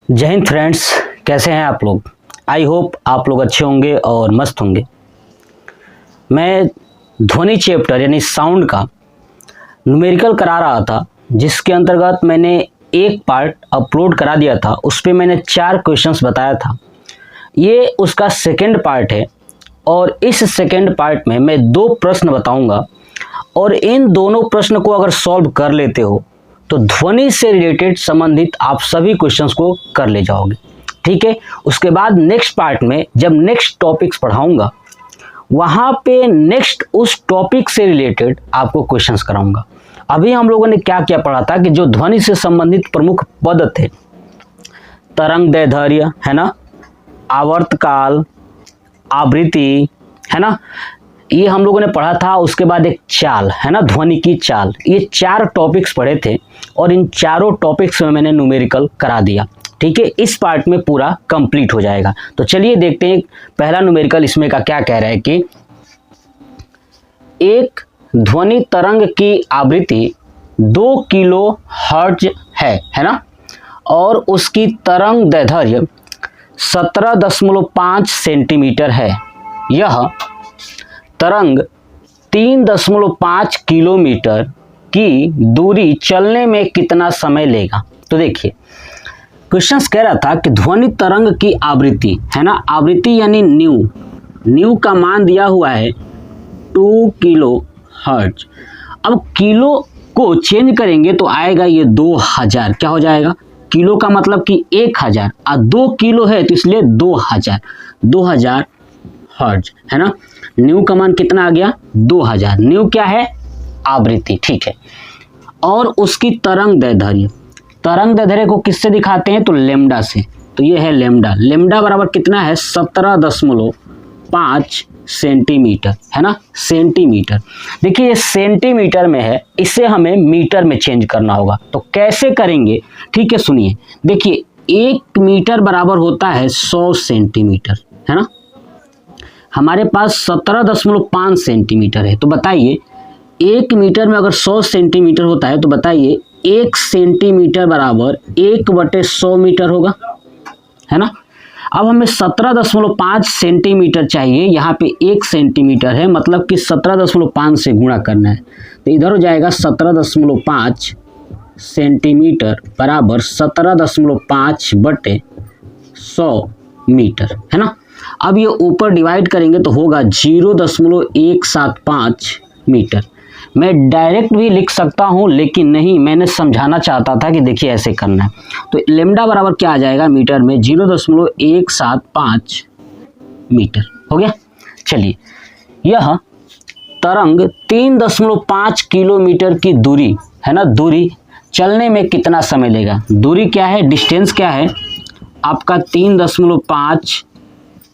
जय हिंद फ्रेंड्स, कैसे हैं आप लोग। आई होप आप लोग अच्छे होंगे और मस्त होंगे। मैं ध्वनि चैप्टर यानी साउंड का न्यूमेरिकल करा रहा था, जिसके अंतर्गत मैंने एक पार्ट अपलोड करा दिया था। उस पर मैंने 4 क्वेश्चंस बताया था। ये उसका सेकंड पार्ट है और इस सेकंड पार्ट में मैं 2 प्रश्न बताऊंगा और इन दोनों प्रश्न को अगर सॉल्व कर लेते हो तो ध्वनि से रिलेटेड संबंधित आप सभी क्वेश्चंस को कर ले जाओगे। ठीक है, उसके बाद नेक्स्ट पार्ट में जब नेक्स्ट टॉपिक्स पढ़ाऊंगा वहां पे नेक्स्ट उस टॉपिक से रिलेटेड आपको क्वेश्चंस कराऊंगा। अभी हम लोगों ने क्या क्या पढ़ा था कि जो ध्वनि से संबंधित प्रमुख पद थे, तरंग दैर्ध्य है ना, आवर्तकाल, आवृत्ति है ना, ये हम लोगों ने पढ़ा था। उसके बाद एक चाल है ना, ध्वनि की चाल। ये 4 टॉपिक्स पढ़े थे और इन चारों टॉपिक्स में मैंने न्यूमेरिकल करा दिया। ठीक है, इस पार्ट में पूरा कंप्लीट हो जाएगा। तो चलिए देखते हैं पहला न्यूमेरिकल इसमें का क्या कह रहा है कि एक ध्वनि तरंग की आवृत्ति 2 किलो हर्ट्ज है ना, और उसकी तरंग दैर्ध्य 17.5 सेंटीमीटर है। यह तरंग 3.5 किलोमीटर की दूरी चलने में कितना समय लेगा। तो देखिए क्वेश्चन कह रहा था कि ध्वनि तरंग की आवृत्ति है ना, आवृत्ति यानी न्यू का मान दिया हुआ है 2 किलो हर्ट्ज। अब किलो को चेंज करेंगे तो आएगा ये 2000। क्या हो जाएगा, किलो का मतलब कि 1000 और 2 किलो है तो इसलिए 2000 हर्ट्ज है ना। न्यू का मान कितना आ गया, 2000। न्यू क्या है, आवृत्ति। ठीक है, और उसकी तरंग दैर्ध्य को किससे दिखाते हैं तो लेमडा से। तो ये है लेमडा बराबर कितना है 17.5 सेंटीमीटर है ना, सेंटीमीटर। देखिए ये सेंटीमीटर में है, इसे हमें मीटर में चेंज करना होगा। तो कैसे करेंगे, ठीक है सुनिए। देखिए 1 मीटर बराबर होता है 100 सेंटीमीटर है ना, हमारे पास 17.5 सेंटीमीटर है। तो बताइए 1 मीटर में अगर 100 सेंटीमीटर होता है तो बताइए 1 सेंटीमीटर बराबर 1/100 मीटर होगा है ना। अब हमें 17.5 सेंटीमीटर चाहिए, यहाँ पे 1 सेंटीमीटर है, मतलब कि 17.5 से गुणा करना है। तो इधर हो जाएगा 17.5 सेंटीमीटर बराबर 17.5/100 मीटर है ना। अब ये ऊपर डिवाइड करेंगे तो होगा 0.175 मीटर। मैं डायरेक्ट भी लिख सकता हूँ लेकिन नहीं, मैंने समझाना चाहता था कि देखिए ऐसे करना है। तो लेमडा बराबर क्या आ जाएगा मीटर में 0.175 मीटर हो गया। चलिए यह तरंग 3.5 किलोमीटर की दूरी है ना, दूरी चलने में कितना समय लेगा। दूरी क्या है, डिस्टेंस क्या है आपका 3.5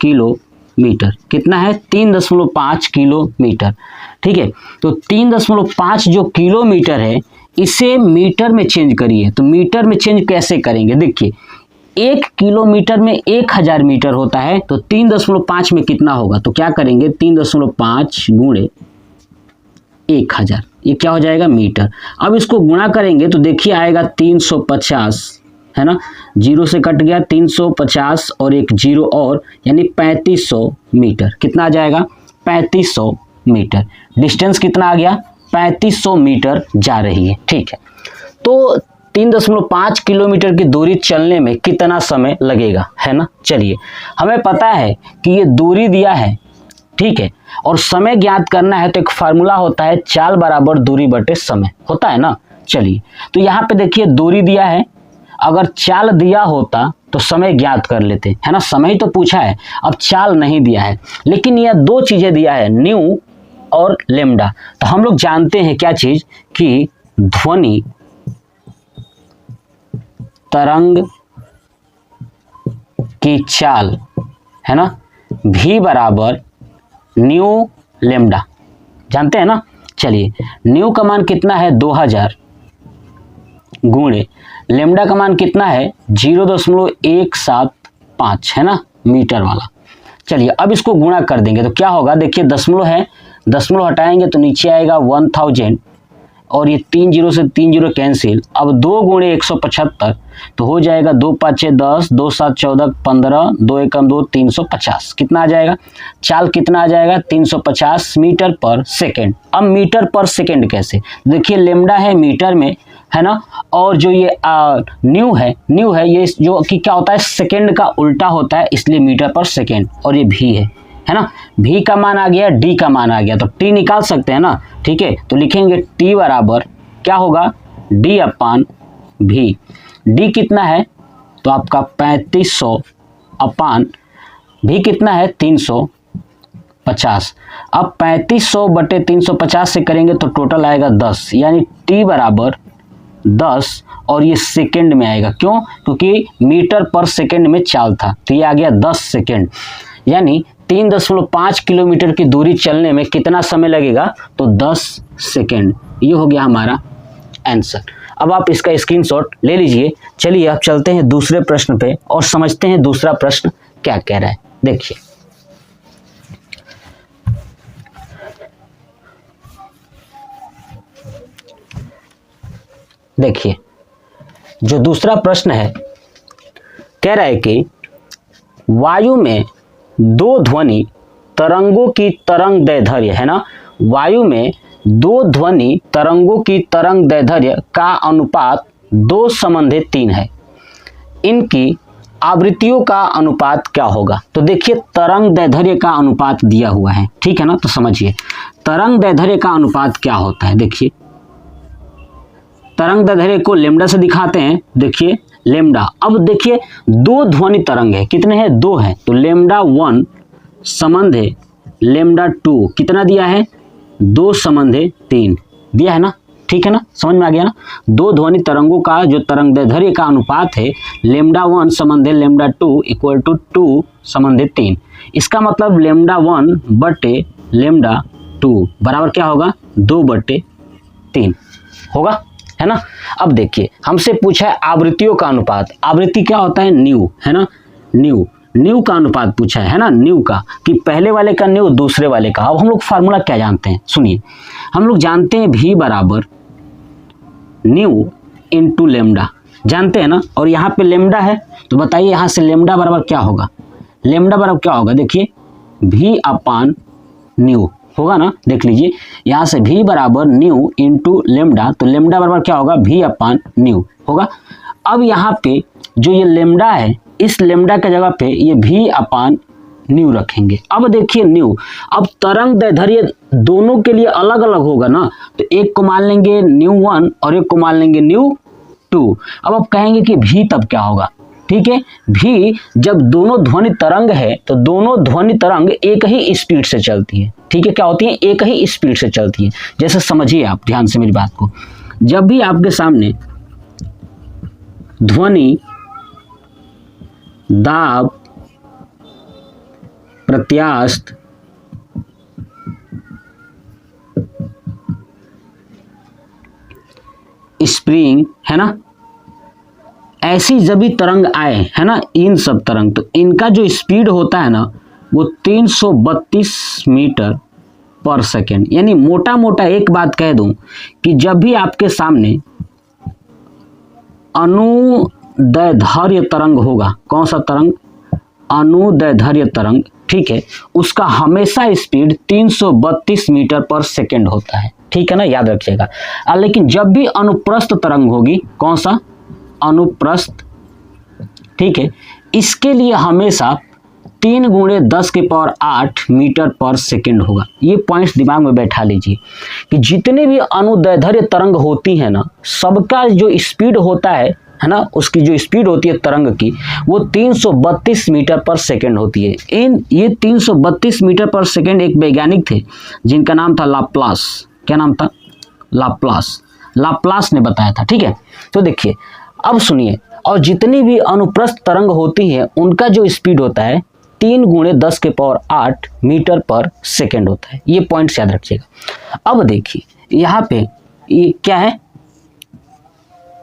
किलोमीटर। कितना है 3.5 किलोमीटर। ठीक है, तो 3.5 जो किलोमीटर है इसे मीटर में चेंज करिए। तो मीटर में चेंज कैसे करेंगे, देखिए 1 किलोमीटर में 1000 मीटर होता है, तो 3.5 में कितना होगा। तो क्या करेंगे 3.5 गुणे 1000, ये क्या हो जाएगा मीटर। अब इसको गुणा करेंगे तो देखिए आएगा 350 है ना, 0 से कट गया 350 और एक 0 और, यानी 3500 मीटर। कितना आ जाएगा 3500 मीटर। डिस्टेंस कितना आ गया 3500 मीटर जा रही है। ठीक है, तो 3.5 किलोमीटर की दूरी चलने में कितना समय लगेगा है ना। चलिए हमें पता है कि ये दूरी दिया है, ठीक है, और समय ज्ञात करना है तो एक फार्मूला होता है चाल बराबर दूरी बटे समय होता है ना। चलिए तो यहाँ पे देखिए दूरी दिया है, अगर चाल दिया होता तो समय ज्ञात कर लेते है ना। समय तो पूछा है, अब चाल नहीं दिया है, लेकिन यह 2 चीजें दिया है, न्यू और लेमडा। तो हम लोग जानते हैं क्या चीज कि ध्वनि तरंग की चाल है ना, v बराबर न्यू लेमडा, जानते हैं ना। चलिए न्यू का मान कितना है 2000 गुणे लेमडा का मान कितना है 0.175 है ना, मीटर वाला। चलिए अब इसको गुणा कर देंगे तो क्या होगा, देखिए दशमलव है, दशमलव हटाएंगे तो नीचे आएगा 1000 और ये 3 जीरो से 3 जीरो कैंसिल। अब 2 गुणे 175 तो हो जाएगा 2 5 6 10, 2 7 14 15, 2 एकम 2, 350। कितना आ जाएगा? चाल कितना आ जाएगा? 350 मीटर पर सेकेंड। अब मीटर पर सेकेंड कैसे? देखिए लेमडा है मीटर में, है ना, और जो ये न्यू है ये जो कि क्या होता है, सेकेंड का उल्टा होता है, इसलिए मीटर पर सेकेंड। और ये भी है ना, भी का मान आ गया, डी का मान आ गया, तो टी निकाल सकते हैं ना। ठीक है, तो लिखेंगे टी बराबर क्या होगा? डी अपान भी। डी कितना है? तो आपका 3500 अपान भी कितना है? 350। अब 3500 बटे 350 से करेंगे तो टोटल आएगा 10, यानी टी बराबर 10 और ये सेकेंड में आएगा। क्यों? क्योंकि मीटर पर सेकेंड में चाल था, तो ये आ गया 10 सेकेंड। यानी 3.5 किलोमीटर की दूरी चलने में कितना समय लगेगा? तो 10 सेकेंड। ये हो गया हमारा आंसर। अब आप इसका स्क्रीनशॉट ले लीजिए। चलिए अब चलते हैं दूसरे प्रश्न पे और समझते हैं दूसरा प्रश्न क्या कह रहा है। देखिए, देखिए जो दूसरा प्रश्न है कह रहा है कि वायु में दो ध्वनि तरंगों की तरंग दैर्ध्य, है ना, वायु में दो ध्वनि तरंगों की तरंग दैर्ध्य का अनुपात 2:3 है। इनकी आवृत्तियों का अनुपात क्या होगा? तो देखिए तरंग दैर्ध्य का अनुपात दिया हुआ है, ठीक है ना, तो समझिए तरंग दैर्ध्य का अनुपात क्या होता है। देखिए तरंग दैर्ध्य को लेमडा से दिखाते हैं। देखिए लेमडा, अब देखिए दो ध्वनि तरंग है, कितने हैं? 2 है, तो लेमडा 1 संबंध है लेमडा 2 कितना दिया है? 2:3 दिया है ना, ठीक है ना, समझ में आ गया ना। दो ध्वनि तरंगों का जो तरंग दैर्ध्य का अनुपात है लेमडा 1 संबंध है लेमडा 2 इक्वल टू 2:3। इसका मतलब लेमडा 1 बटे लेमडा 2 बराबर क्या होगा? 2/3 होगा, है ना। अब देखिए हमसे पूछा है आवृत्तियों का अनुपात। आवृत्ति क्या होता है? न्यू, है ना, न्यू का अनुपात पूछा है ना, न्यू का, कि पहले वाले का न्यू दूसरे वाले का। अब हम लोग फार्मूला क्या जानते हैं? सुनिए, हम लोग जानते हैं भी बराबर न्यू इंटू लेमडा, जानते हैं ना, और यहाँ पे लेमडा है, तो बताइए यहाँ से लेमडा बराबर क्या होगा? लेमडा बराबर क्या होगा? देखिए भी अपान न्यू होगा ना, देख लीजिए यहाँ से भी बराबर न्यू इंटू लेमडा, तो लेमडा बराबर क्या होगा? भी अपान न्यू होगा। अब यहाँ पे जो ये लेमडा है, इस लेमडा के जगह पे ये भी अपान न्यू रखेंगे। अब देखिए न्यू, अब तरंग दैर्ध्य दोनों के लिए अलग अलग होगा ना, तो एक को मान लेंगे न्यू 1 और एक को मान लेंगे न्यू 2। अब आप कहेंगे कि भी तब क्या होगा? ठीक है, भी जब दोनों ध्वनि तरंग है तो दोनों ध्वनि तरंग एक ही स्पीड से चलती है, ठीक है, क्या होती है? एक ही स्पीड से चलती है। जैसे समझिए आप ध्यान से मेरी बात को, जब भी आपके सामने ध्वनि, दाब, प्रत्यास्थ, स्प्रिंग, है ना, ऐसी जब भी तरंग आए, है ना, इन सब तरंग, तो इनका जो स्पीड होता है ना वो 332 मीटर पर सेकेंड। यानी मोटा मोटा एक बात कह दूं कि जब भी आपके सामने अनुदैर्ध्य तरंग होगा, कौन सा तरंग? अनुदैर्ध्य तरंग, ठीक है, उसका हमेशा स्पीड 332 मीटर पर सेकेंड होता है, ठीक है ना, याद रखिएगा। लेकिन जब भी अनुप्रस्थ तरंग होगी, कौन सा? अनुप्रस्थ, ठीक है, इसके लिए हमेशा 3 गुणे 10⁸ मीटर पर सेकेंड होगा। ये पॉइंट्स दिमाग में बैठा लीजिए कि जितने भी अनुदैर्ध्य तरंग होती है ना, सबका जो स्पीड होता है ना, उसकी जो स्पीड होती है तरंग की, वो 332 मीटर पर सेकेंड होती है। ये 332 मीटर पर सेकेंड एक वैज्ञानिक थे जिनका नाम था लाप्लास। क्या नाम था? लाप्लास ने बताया था, ठीक है। तो देखिए अब सुनिए, और जितनी भी अनुप्रस्थ तरंग होती है उनका जो स्पीड होता है 3 गुणे 10⁸ मीटर पर सेकेंड होता है। ये पॉइंट्स याद रखिएगा। अब देखिए यहाँ पे ये क्या है?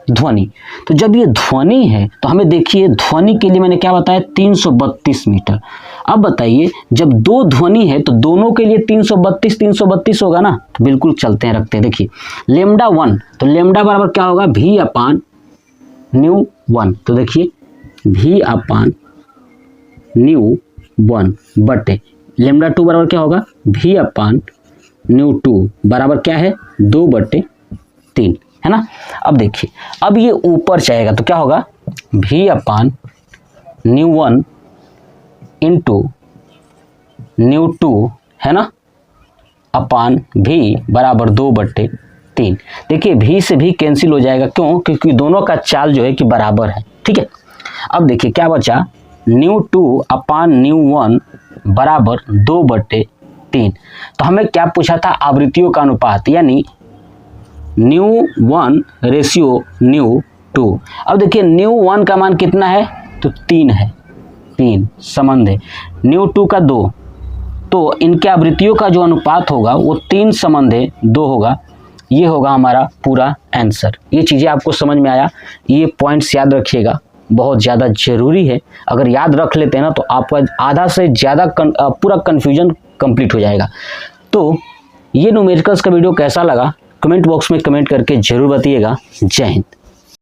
ध्वनि। तो जब ये ध्वनि है तो हमें देखिए ध्वनि के लिए मैंने क्या बताया 332 मीटर। अब बताइए जब दो ध्वनि है तो दोनों के लिए 332 होगा ना, तो बिल्कुल चलते हैं रखते हैं। देखिए लेमडा 1 तो लेमडा बराबर क्या होगा v अपान न्यू 1। तो देखिए v अपान न्यू 1 बटे लेमडा 2 बराबर क्या होगा v अपान न्यू 2 बराबर क्या है 2/3 है ना। अब देखिए अब ये ऊपर जाएगा तो क्या होगा v अपान न्यू 1 इंटू न्यू 2 है ना अपान v बराबर 2/3। देखिए v से भी कैंसिल हो जाएगा, क्यों? क्योंकि दोनों का चाल जो है कि बराबर है, ठीक है। अब देखिए क्या बचा न्यू 2 अपान न्यू 1 बराबर 2/3। तो हमें क्या पूछा था आवृत्तियों का अनुपात, यानी न्यू 1 रेशियो न्यू 2। अब देखिए न्यू 1 का मान कितना है तो 3 है, 3 संबंध है, न्यू 2 का 2, तो इनके आवृत्तियों का जो अनुपात होगा वो 3 संबंध है 2 होगा। ये होगा हमारा पूरा आंसर। ये चीज़ें आपको समझ में आया, ये पॉइंट्स याद रखिएगा, बहुत ज़्यादा ज़रूरी है। अगर याद रख लेते हैं ना तो आपका आधा से ज़्यादा पूरा कन्फ्यूजन कंप्लीट हो जाएगा। तो ये न्यूमेरिकल्स का वीडियो कैसा लगा कमेंट बॉक्स में कमेंट करके ज़रूर बताइएगा। जय हिंद।